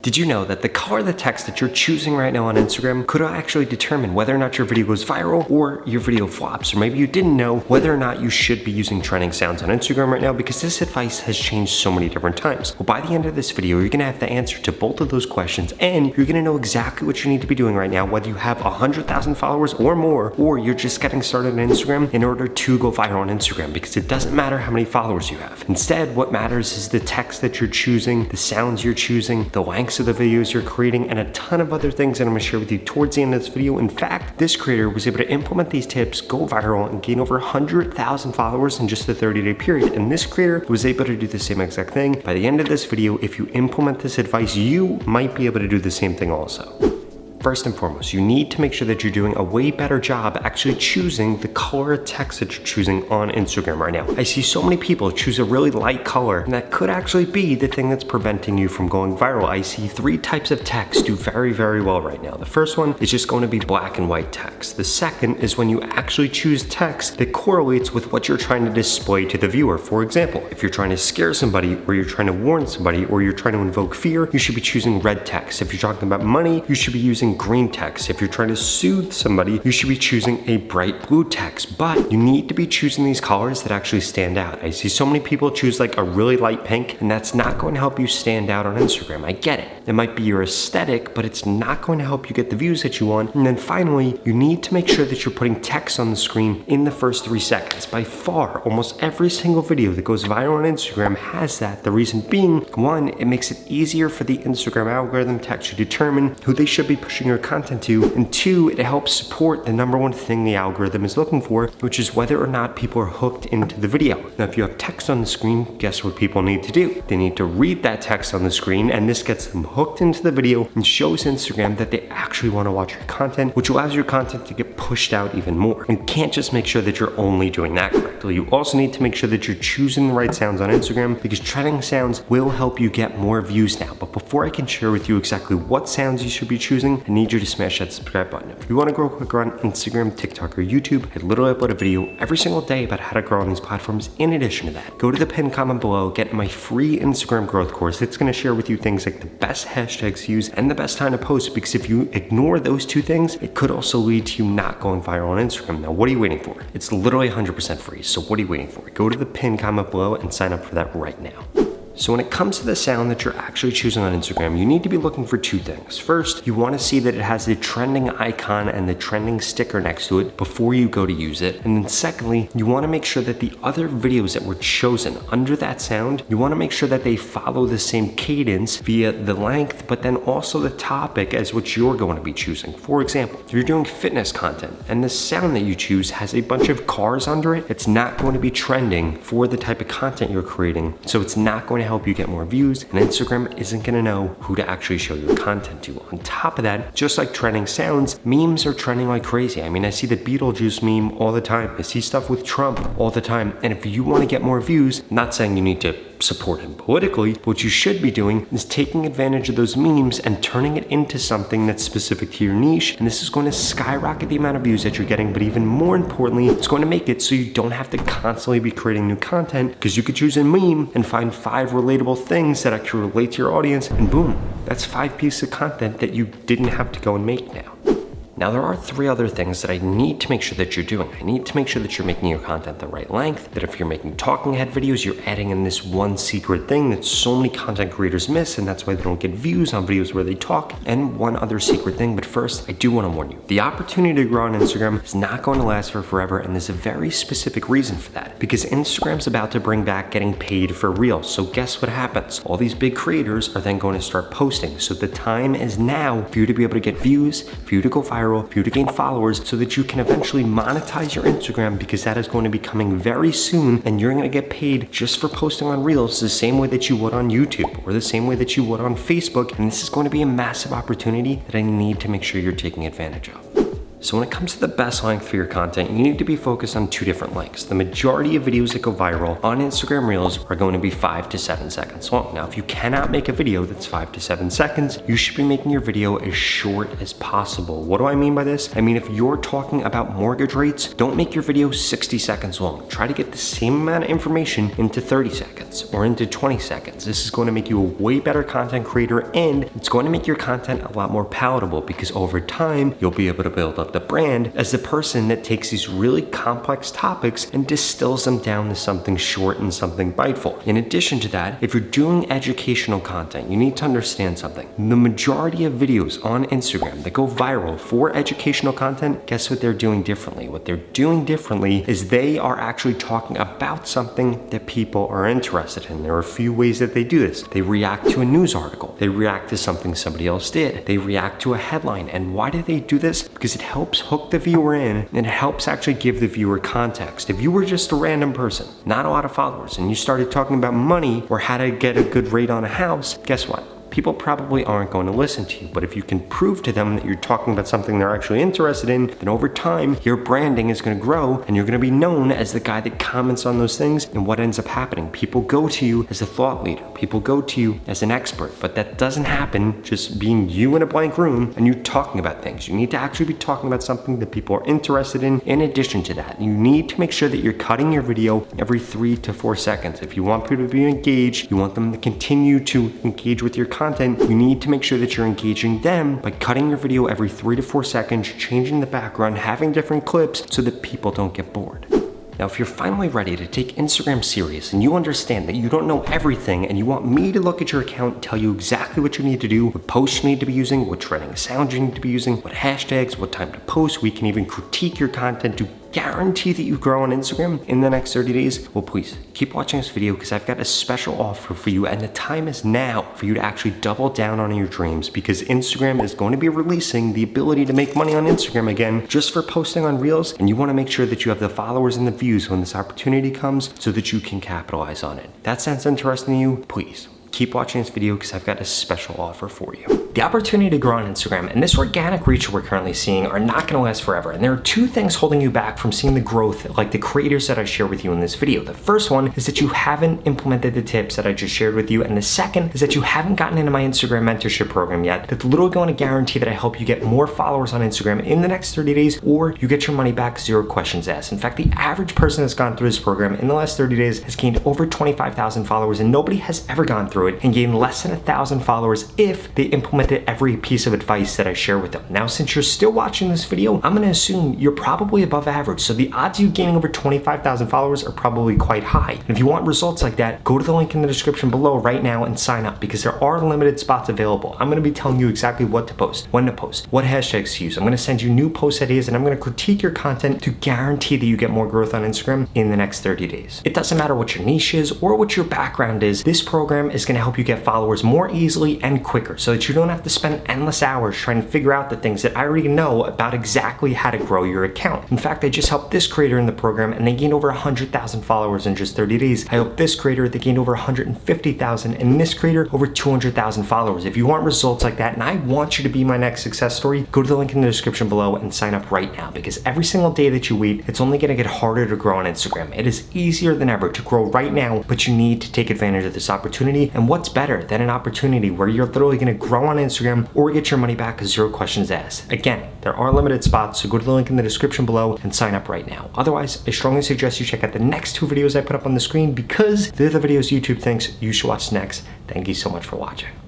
Did you know that the color of the text that you're choosing right now on Instagram could actually determine whether or not your video goes viral or your video flops? Or maybe you didn't know whether or not you should be using trending sounds on Instagram right now because this advice has changed so many different times. Well, by the end of this video, you're gonna have the answer to both of those questions and you're gonna know exactly what you need to be doing right now, whether you have 100,000 followers or more, or you're just getting started on Instagram in order to go viral on Instagram, because it doesn't matter how many followers you have. Instead, what matters is the text that you're choosing, the sounds you're choosing, the length of the videos you're creating, and a ton of other things that I'm gonna share with you towards the end of this video. In fact, this creator was able to implement these tips, go viral, and gain over 100,000 followers in just a 30-day period. And this creator was able to do the same exact thing. By the end of this video, if you implement this advice, you might be able to do the same thing also. First and foremost, you need to make sure that you're doing a way better job actually choosing the color of text that you're choosing on Instagram right now. I see so many people choose a really light color, and that could actually be the thing that's preventing you from going viral. I see 3 types of text do very, very well right now. The first one is just going to be black and white text. The second is when you actually choose text that correlates with what you're trying to display to the viewer. For example, if you're trying to scare somebody, or you're trying to warn somebody, or you're trying to invoke fear, you should be choosing red text. If you're talking about money, you should be using green text. If you're trying to soothe somebody, you should be choosing a bright blue text. But you need to be choosing these colors that actually stand out. I see so many people choose like a really light pink, and that's not going to help you stand out on Instagram. I get it. It might be your aesthetic, but it's not going to help you get the views that you want. And then finally, you need to make sure that you're putting text on the screen in the first 3 seconds. By far, almost every single video that goes viral on Instagram has that. The reason being, 1, it makes it easier for the Instagram algorithm to actually determine who they should be pushing your content to, and 2, it helps support the number 1 thing the algorithm is looking for, which is whether or not people are hooked into the video. Now, if you have text on the screen, guess what people need to do? They need to read that text on the screen, and this gets them hooked into the video and shows Instagram that they actually want to watch your content, which allows your content to get pushed out even more. And you can't just make sure that you're only doing that correctly. You also need to make sure that you're choosing the right sounds on Instagram, because trending sounds will help you get more views now. But before I can share with you exactly what sounds you should be choosing, I need you to smash that subscribe button. If you want to grow quicker on Instagram, TikTok, or YouTube, I literally upload a video every single day about how to grow on these platforms. In addition to that, go to the pinned comment below, get my free Instagram growth course. It's going to share with you things like the best hashtags to use and the best time to post, because if you ignore those 2 things, it could also lead to you not going viral on Instagram. Now, what are you waiting for? It's literally 100% free, so what are you waiting for? Go to the pinned comment below and sign up for that right now. So when it comes to the sound that you're actually choosing on Instagram, you need to be looking for 2 things. First, you want to see that it has the trending icon and the trending sticker next to it before you go to use it. And then secondly, you want to make sure that the other videos that were chosen under that sound, you want to make sure that they follow the same cadence via the length, but then also the topic as what you're going to be choosing. For example, if you're doing fitness content and the sound that you choose has a bunch of cars under it, it's not going to be trending for the type of content you're creating. So it's not going to help you get more views, and Instagram isn't gonna know who to actually show your content to. On top of that, just like trending sounds, memes are trending like crazy. I mean, I see the Beetlejuice meme all the time. I see stuff with Trump all the time. And if you want to get more views, I'm not saying you need to support him politically, but what you should be doing is taking advantage of those memes and turning it into something that's specific to your niche. And this is going to skyrocket the amount of views that you're getting, but even more importantly, it's going to make it so you don't have to constantly be creating new content, because you could choose a meme and find 5 relatable things that actually relate to your audience, and boom, that's 5 pieces of content that you didn't have to go and make now. Now, there are 3 other things that I need to make sure that you're doing. I need to make sure that you're making your content the right length, that if you're making talking head videos, you're adding in this 1 secret thing that so many content creators miss, and that's why they don't get views on videos where they talk, and 1 other secret thing. But first, I do want to warn you, the opportunity to grow on Instagram is not going to last for forever, and there's a very specific reason for that, because Instagram's about to bring back getting paid for Reels. So guess what happens? All these big creators are then going to start posting. So the time is now for you to be able to get views, for you to go viral, for you to gain followers, so that you can eventually monetize your Instagram, because that is going to be coming very soon, and you're going to get paid just for posting on Reels the same way that you would on YouTube or the same way that you would on Facebook. And this is going to be a massive opportunity that I need to make sure you're taking advantage of. So when it comes to the best length for your content, you need to be focused on 2 different lengths. The majority of videos that go viral on Instagram Reels are going to be 5 to 7 seconds long. Now, if you cannot make a video that's 5 to 7 seconds, you should be making your video as short as possible. What do I mean by this? I mean, if you're talking about mortgage rates, don't make your video 60 seconds long. Try to get the same amount of information into 30 seconds or into 20 seconds. This is going to make you a way better content creator, and it's going to make your content a lot more palatable because over time, you'll be able to build up the brand as the person that takes these really complex topics and distills them down to something short and something biteful. In addition to that, if you're doing educational content, you need to understand something. The majority of videos on Instagram that go viral for educational content, guess what they're doing differently? What they're doing differently is they are actually talking about something that people are interested in. There are a few ways that they do this. They react to a news article. They react to something somebody else did. They react to a headline. And why do they do this? Because it helps hook the viewer in, and it helps actually give the viewer context. If you were just a random person, not a lot of followers, and you started talking about money or how to get a good rate on a house, guess what? People probably aren't going to listen to you. But if you can prove to them that you're talking about something they're actually interested in, then over time, your branding is going to grow and you're going to be known as the guy that comments on those things. And what ends up happening? People go to you as a thought leader. People go to you as an expert. But that doesn't happen just being you in a blank room and you talking about things. You need to actually be talking about something that people are interested in. In addition to that, you need to make sure that you're cutting your video every 3 to 4 seconds. If you want people to be engaged, you want them to continue to engage with your content, you need to make sure that you're engaging them by cutting your video every 3 to 4 seconds, changing the background, having different clips so that people don't get bored. Now, if you're finally ready to take Instagram serious and you understand that you don't know everything and you want me to look at your account, tell you exactly what you need to do, what posts you need to be using, what trending sounds you need to be using, what hashtags, what time to post, we can even critique your content to guarantee that you grow on Instagram in the next 30 days, well, please keep watching this video because I've got a special offer for you, and the time is now for you to actually double down on your dreams because Instagram is going to be releasing the ability to make money on Instagram again just for posting on Reels, and you want to make sure that you have the followers and the views when this opportunity comes so that you can capitalize on it. That sounds interesting to you? Please keep watching this video because I've got a special offer for you. The opportunity to grow on Instagram and this organic reach we're currently seeing are not going to last forever. And there are 2 things holding you back from seeing the growth like the creators that I share with you in this video. The first one is that you haven't implemented the tips that I just shared with you. And the second is that you haven't gotten into my Instagram mentorship program yet. That's literally going to guarantee that I help you get more followers on Instagram in the next 30 days or you get your money back, 0 questions asked. In fact, the average person that's gone through this program in the last 30 days has gained over 25,000 followers, and nobody has ever gone through it and gained less than 1,000 followers if they implemented every piece of advice that I share with them. Now, since you're still watching this video, I'm going to assume you're probably above average. So the odds of you gaining over 25,000 followers are probably quite high. And if you want results like that, go to the link in the description below right now and sign up because there are limited spots available. I'm going to be telling you exactly what to post, when to post, what hashtags to use. I'm going to send you new post ideas and I'm going to critique your content to guarantee that you get more growth on Instagram in the next 30 days. It doesn't matter what your niche is or what your background is. This program is going to help you get followers more easily and quicker so that you don't have to spend endless hours trying to figure out the things that I already know about exactly how to grow your account. In fact, I just helped this creator in the program and they gained over 100,000 followers in just 30 days. I helped this creator, they gained over 150,000, and this creator over 200,000 followers. If you want results like that and I want you to be my next success story, go to the link in the description below and sign up right now because every single day that you wait, it's only going to get harder to grow on Instagram. It is easier than ever to grow right now, but you need to take advantage of this opportunity. And what's better than an opportunity where you're literally going to grow on Instagram or get your money back, 0 questions asked? Again, there are limited spots, so go to the link in the description below and sign up right now. Otherwise, I strongly suggest you check out the next 2 videos I put up on the screen because they're the videos YouTube thinks you should watch next. Thank you so much for watching.